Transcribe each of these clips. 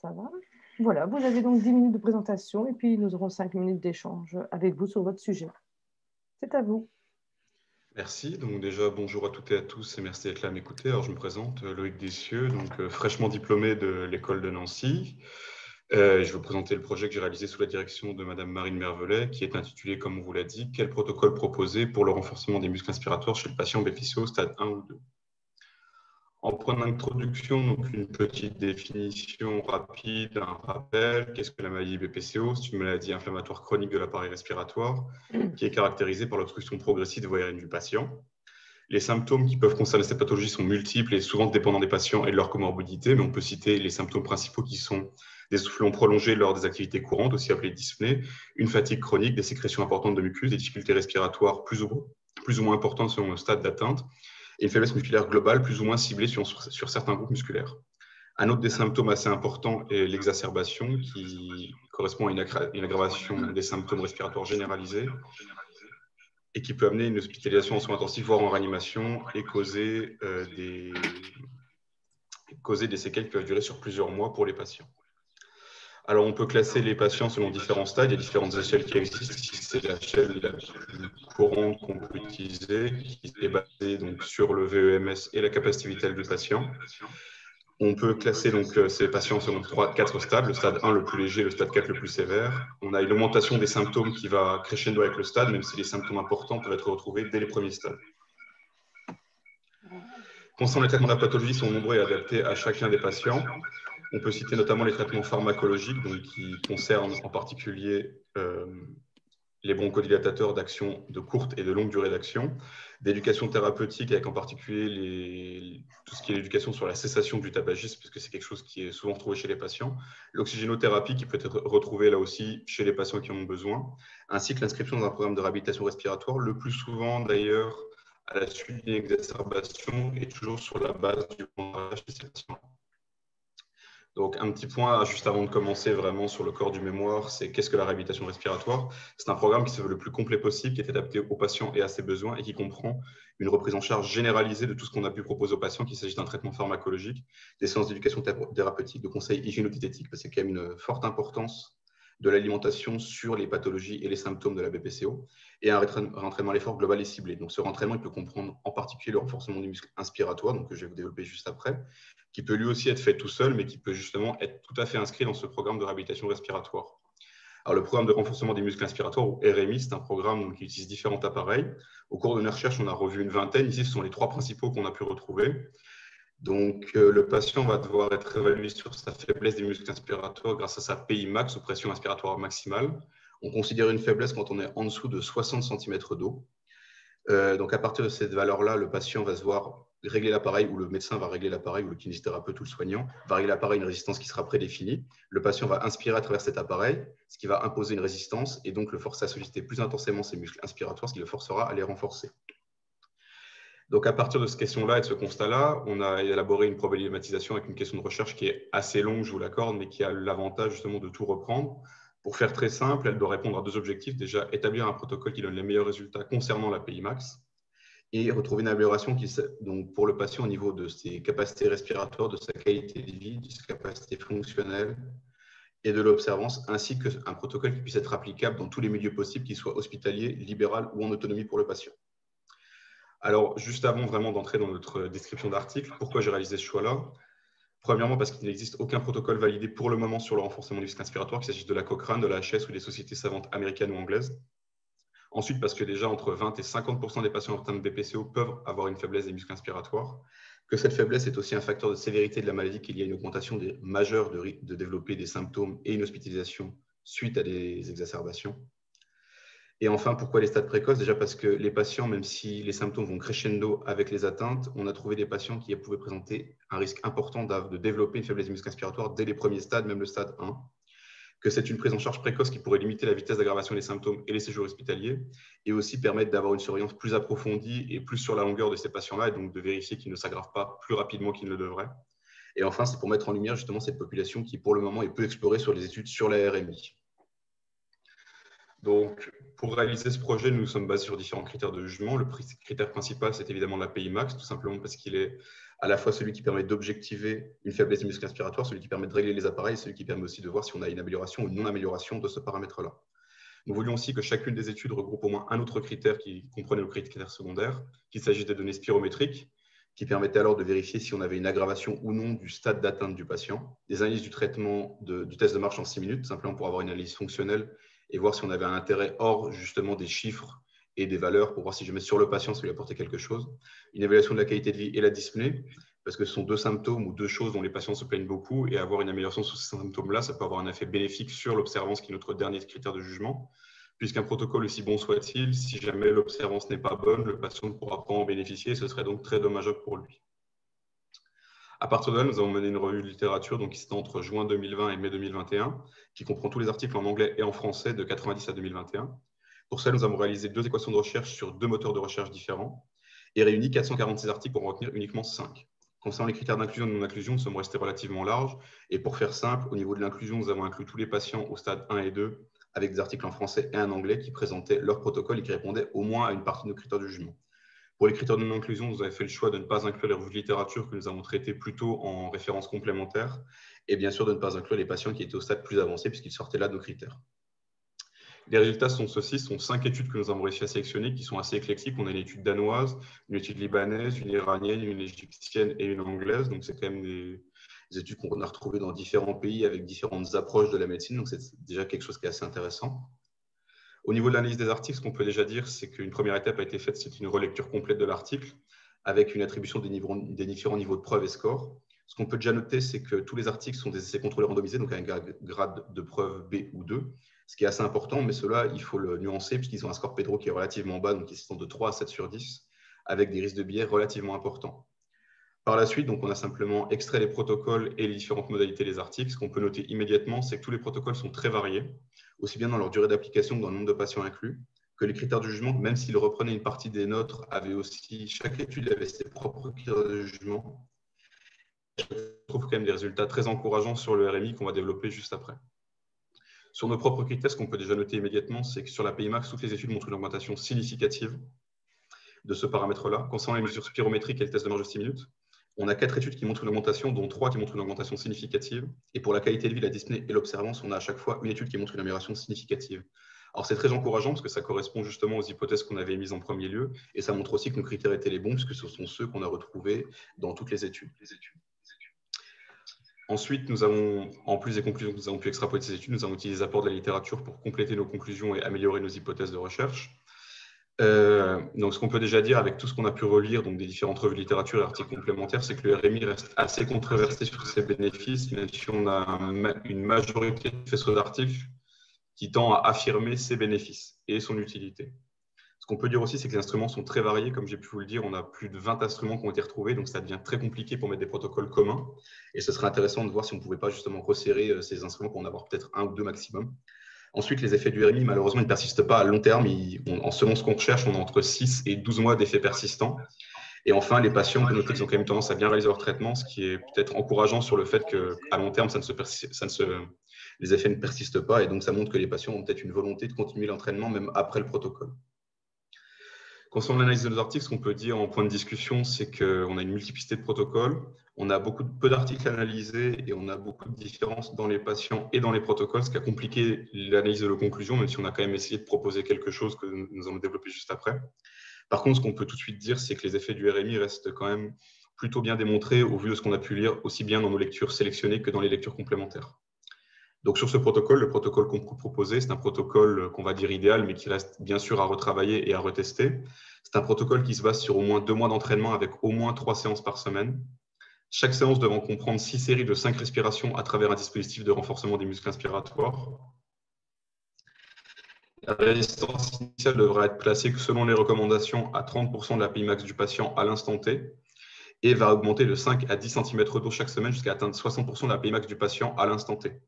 Ça va? Voilà, vous avez donc 10 minutes de présentation et puis nous aurons 5 minutes d'échange avec vous sur votre sujet. C'est à vous. Merci. Donc déjà, bonjour à toutes et à tous et merci d'être là à m'écouter. Alors, je me présente, Loïc Dessieux, donc fraîchement diplômé de l'école de Nancy. Je vais vous présenter le projet que j'ai réalisé sous la direction de Madame Marine Mervelet, qui est intitulé, comme on vous l'a dit, « Quel protocole proposer pour le renforcement des muscles inspiratoires chez le patient BPCO stade 1 ou 2 ?» En prenant l'introduction, donc une petite définition rapide, un rappel. Qu'est-ce que la maladie BPCO? C'est une maladie inflammatoire chronique de l'appareil respiratoire qui est caractérisée par l'obstruction progressive des voies aériennes du patient. Les symptômes qui peuvent concerner cette pathologie sont multiples et souvent dépendants des patients et de leur comorbidité, mais on peut citer les symptômes principaux qui sont des soufflements prolongés lors des activités courantes, aussi appelées dyspnées, une fatigue chronique, des sécrétions importantes de mucus, des difficultés respiratoires plus ou moins importantes selon le stade d'atteinte, et une faiblesse musculaire globale plus ou moins ciblée sur certains groupes musculaires. Un autre des symptômes assez importants est l'exacerbation, qui correspond à une aggravation des symptômes respiratoires généralisés et qui peut amener une hospitalisation en soins intensifs, voire en réanimation, et causer des séquelles qui peuvent durer sur plusieurs mois pour les patients. Alors, on peut classer les patients selon différents stades. Il y a différentes échelles qui existent. Ici, c'est l'échelle la plus courante qu'on peut utiliser, qui est basée donc, sur le VEMS et la capacité vitale du patient. On peut classer donc, ces patients selon 4 stades. Le stade 1 le plus léger, le stade 4 le plus sévère. On a une augmentation des symptômes qui va crescendo avec le stade, même si les symptômes importants peuvent être retrouvés dès les premiers stades. Concernant les traitements de la pathologie, ils sont nombreux et adaptés à chacun des patients. On peut citer notamment les traitements pharmacologiques, donc, qui concernent en particulier les bronchodilatateurs d'action de courte et de longue durée d'action, d'éducation thérapeutique avec en particulier tout ce qui est l'éducation sur la cessation du tabagisme, puisque c'est quelque chose qui est souvent retrouvé chez les patients, l'oxygénothérapie qui peut être retrouvée là aussi chez les patients qui en ont besoin, ainsi que l'inscription dans un programme de réhabilitation respiratoire, le plus souvent d'ailleurs à la suite d'une exacerbation et toujours sur la base du bronchage chez ces patients. Donc, un petit point juste avant de commencer vraiment sur le corps du mémoire, c'est qu'est-ce que la réhabilitation respiratoire? C'est un programme qui se veut le plus complet possible, qui est adapté aux patients et à ses besoins et qui comprend une reprise en charge généralisée de tout ce qu'on a pu proposer aux patients, qu'il s'agisse d'un traitement pharmacologique, des séances d'éducation thérapeutique, de conseils hygiéno-diététiques, parce qu'il y a quand même une forte importance de l'alimentation sur les pathologies et les symptômes de la BPCO, et un rentraînement à l'effort global et ciblé. Donc, ce rentraînement, il peut comprendre en particulier le renforcement du muscle inspiratoire, donc, que je vais vous développer juste après, qui peut lui aussi être fait tout seul, mais qui peut justement être tout à fait inscrit dans ce programme de réhabilitation respiratoire. Alors, le programme de renforcement des muscles inspiratoires, ou RMI, c'est un programme qui utilise différents appareils. Au cours de nos recherches, on a revu une vingtaine. Ici, ce sont les 3 principaux qu'on a pu retrouver. Donc, le patient va devoir être évalué sur sa faiblesse des muscles inspiratoires grâce à sa PI max, ou pression inspiratoire maximale. On considère une faiblesse quand on est en dessous de 60 cm d'eau. Donc, à partir de cette valeur-là, le patient va se voir régler l'appareil, ou le médecin va régler l'appareil, ou le kinésithérapeute ou le soignant va régler l'appareil à une résistance qui sera prédéfinie. Le patient va inspirer à travers cet appareil, ce qui va imposer une résistance et donc le forcer à solliciter plus intensément ses muscles inspiratoires, ce qui le forcera à les renforcer. Donc, à partir de cette question-là et de ce constat-là, on a élaboré une problématisation avec une question de recherche qui est assez longue, je vous l'accorde, mais qui a l'avantage justement de tout reprendre. Pour faire très simple, elle doit répondre à 2 objectifs. Déjà, établir un protocole qui donne les meilleurs résultats concernant la PI max et retrouver une amélioration donc, pour le patient au niveau de ses capacités respiratoires, de sa qualité de vie, de sa capacité fonctionnelle et de l'observance, ainsi qu'un protocole qui puisse être applicable dans tous les milieux possibles, qu'il soit hospitalier, libéral ou en autonomie pour le patient. Alors, juste avant vraiment d'entrer dans notre description d'article, pourquoi j'ai réalisé ce choix-là? Premièrement, parce qu'il n'existe aucun protocole validé pour le moment sur le renforcement du muscle inspiratoire, qu'il s'agisse de la Cochrane, de la HS ou des sociétés savantes américaines ou anglaises. Ensuite, parce que déjà, entre 20 et 50% des patients atteints de BPCO peuvent avoir une faiblesse des muscles inspiratoires, que cette faiblesse est aussi un facteur de sévérité de la maladie, qu'il y a une augmentation majeure de développer des symptômes et une hospitalisation suite à des exacerbations. Et enfin, pourquoi les stades précoces? Déjà parce que les patients, même si les symptômes vont crescendo avec les atteintes, on a trouvé des patients qui pouvaient présenter un risque important de développer une faiblesse des muscles inspiratoires dès les premiers stades, même le stade 1. Que c'est une prise en charge précoce qui pourrait limiter la vitesse d'aggravation des symptômes et les séjours hospitaliers, et aussi permettre d'avoir une surveillance plus approfondie et plus sur la longueur de ces patients-là, et donc de vérifier qu'ils ne s'aggravent pas plus rapidement qu'ils ne le devraient. Et enfin, c'est pour mettre en lumière justement cette population qui, pour le moment, est peu explorée sur les études sur la RMI. Donc, pour réaliser ce projet, nous sommes basés sur différents critères de jugement. Le critère principal, c'est évidemment l'API max, tout simplement parce qu'il est à la fois celui qui permet d'objectiver une faiblesse du muscle respiratoire, celui qui permet de régler les appareils, celui qui permet aussi de voir si on a une amélioration ou une non-amélioration de ce paramètre-là. Nous voulions aussi que chacune des études regroupe au moins un autre critère qui comprenait le critère secondaire, qu'il s'agisse des données spirométriques, qui permettaient alors de vérifier si on avait une aggravation ou non du stade d'atteinte du patient, des analyses du traitement du test de marche en 6 minutes, simplement pour avoir une analyse fonctionnelle et voir si on avait un intérêt hors justement des chiffres et des valeurs pour voir si jamais sur le patient ça lui apportait quelque chose. Une évaluation de la qualité de vie et la dyspnée, parce que ce sont deux symptômes ou deux choses dont les patients se plaignent beaucoup, et avoir une amélioration sur ces symptômes-là, ça peut avoir un effet bénéfique sur l'observance, qui est notre dernier critère de jugement, puisqu'un protocole, aussi bon soit-il, si jamais l'observance n'est pas bonne, le patient ne pourra pas en bénéficier, et ce serait donc très dommageable pour lui. À partir de là, nous avons mené une revue de littérature donc, qui s'étend entre juin 2020 et mai 2021, qui comprend tous les articles en anglais et en français de 90 à 2021. Pour ça, nous avons réalisé 2 équations de recherche sur 2 moteurs de recherche différents et réuni 446 articles pour en retenir uniquement 5. Concernant les critères d'inclusion et de non-inclusion, nous sommes restés relativement larges. Et pour faire simple, au niveau de l'inclusion, nous avons inclus tous les patients au stade 1 et 2 avec des articles en français et en anglais qui présentaient leur protocole et qui répondaient au moins à une partie de nos critères de jugement. Pour les critères de non-inclusion, nous avons fait le choix de ne pas inclure les revues de littérature que nous avons traitées plutôt en référence complémentaire et bien sûr de ne pas inclure les patients qui étaient au stade plus avancé puisqu'ils sortaient là de nos critères. Les résultats sont ceux-ci, ce sont 5 études que nous avons réussi à sélectionner qui sont assez éclectiques. On a une étude danoise, une étude libanaise, une iranienne, une égyptienne et une anglaise. Donc, c'est quand même des études qu'on a retrouvées dans différents pays avec différentes approches de la médecine. Donc, c'est déjà quelque chose qui est assez intéressant. Au niveau de l'analyse des articles, ce qu'on peut déjà dire, c'est qu'une première étape a été faite, c'est une relecture complète de l'article avec une attribution des différents niveaux de preuve et score. Ce qu'on peut déjà noter, c'est que tous les articles sont des essais contrôlés randomisés, donc avec un grade de preuve B ou 2, ce qui est assez important, mais cela, il faut le nuancer puisqu'ils ont un score Pedro qui est relativement bas, donc ils sont de 3 à 7 sur 10, avec des risques de biais relativement importants. Par la suite, donc, on a simplement extrait les protocoles et les différentes modalités des articles. Ce qu'on peut noter immédiatement, c'est que tous les protocoles sont très variés, aussi bien dans leur durée d'application que dans le nombre de patients inclus, que les critères de jugement, même s'ils reprenaient une partie des nôtres, avaient aussi, chaque étude avait ses propres critères de jugement. Je trouve quand même des résultats très encourageants sur le RMI qu'on va développer juste après. Sur nos propres critères, ce qu'on peut déjà noter immédiatement, c'est que sur la l'API max, toutes les études montrent une augmentation significative de ce paramètre-là. Concernant les mesures spirométriques et le test de marche de 6 minutes, on a 4 études qui montrent une augmentation, dont 3 qui montrent une augmentation significative. Et pour la qualité de vie, la dyspnée et l'observance, on a à chaque fois une étude qui montre une amélioration significative. Alors, c'est très encourageant parce que ça correspond justement aux hypothèses qu'on avait émises en premier lieu. Et ça montre aussi que nos critères étaient les bons, puisque ce sont ceux qu'on a retrouvés dans toutes les études. Ensuite, nous avons, en plus des conclusions que nous avons pu extrapoler de ces études, nous avons utilisé les apports de la littérature pour compléter nos conclusions et améliorer nos hypothèses de recherche. Donc, ce qu'on peut déjà dire avec tout ce qu'on a pu relire, donc des différentes revues de littérature et articles complémentaires, c'est que le RMI reste assez controversé sur ses bénéfices, même si on a une majorité de faisceaux d'articles qui tend à affirmer ses bénéfices et son utilité. Ce qu'on peut dire aussi, c'est que les instruments sont très variés. Comme j'ai pu vous le dire, on a plus de 20 instruments qui ont été retrouvés, donc ça devient très compliqué pour mettre des protocoles communs. Et ce serait intéressant de voir si on ne pouvait pas justement resserrer ces instruments pour en avoir peut-être 1 ou 2 maximum. Ensuite, les effets du RMI, malheureusement, ne persistent pas à long terme. Selon ce qu'on recherche, on a entre 6 et 12 mois d'effets persistants. Et enfin, les patients, on peut noter qu'ils ont quand même tendance à bien réaliser leur traitement, ce qui est peut-être encourageant sur le fait qu'à long terme, les effets ne persistent pas. Et donc, ça montre que les patients ont peut-être une volonté de continuer l'entraînement même après le protocole. Concernant l'analyse de nos articles, ce qu'on peut dire en point de discussion, c'est qu'on a une multiplicité de protocoles, on a peu d'articles analysés et on a beaucoup de différences dans les patients et dans les protocoles, ce qui a compliqué l'analyse de nos conclusions, même si on a quand même essayé de proposer quelque chose que nous allons développer juste après. Par contre, ce qu'on peut tout de suite dire, c'est que les effets du RMI restent quand même plutôt bien démontrés au vu de ce qu'on a pu lire, aussi bien dans nos lectures sélectionnées que dans les lectures complémentaires. Donc, sur ce protocole, le protocole qu'on peut proposer, c'est un protocole qu'on va dire idéal, mais qui reste bien sûr à retravailler et à retester. C'est un protocole qui se base sur au moins 2 mois d'entraînement avec au moins 3 séances par semaine. Chaque séance devant comprendre 6 séries de 5 respirations à travers un dispositif de renforcement des muscles inspiratoires. La résistance initiale devra être placée selon les recommandations à 30% de l'API max du patient à l'instant T et va augmenter de 5 à 10 cm d'eau chaque semaine jusqu'à atteindre 60% de l'API max du patient à l'instant T.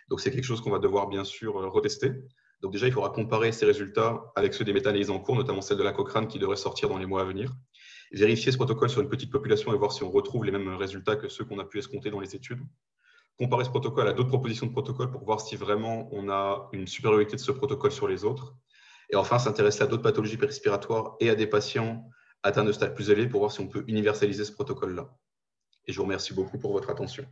Donc, c'est quelque chose qu'on va devoir bien sûr retester. Donc, déjà, il faudra comparer ces résultats avec ceux des méta-analyses en cours, notamment celle de la Cochrane qui devrait sortir dans les mois à venir. Vérifier ce protocole sur une petite population et voir si on retrouve les mêmes résultats que ceux qu'on a pu escompter dans les études. comparer ce protocole à d'autres propositions de protocole pour voir si vraiment on a une supériorité de ce protocole sur les autres. Et enfin, s'intéresser à d'autres pathologies respiratoires et à des patients atteints de stade plus élevé pour voir si on peut universaliser ce protocole-là. Et je vous remercie beaucoup pour votre attention.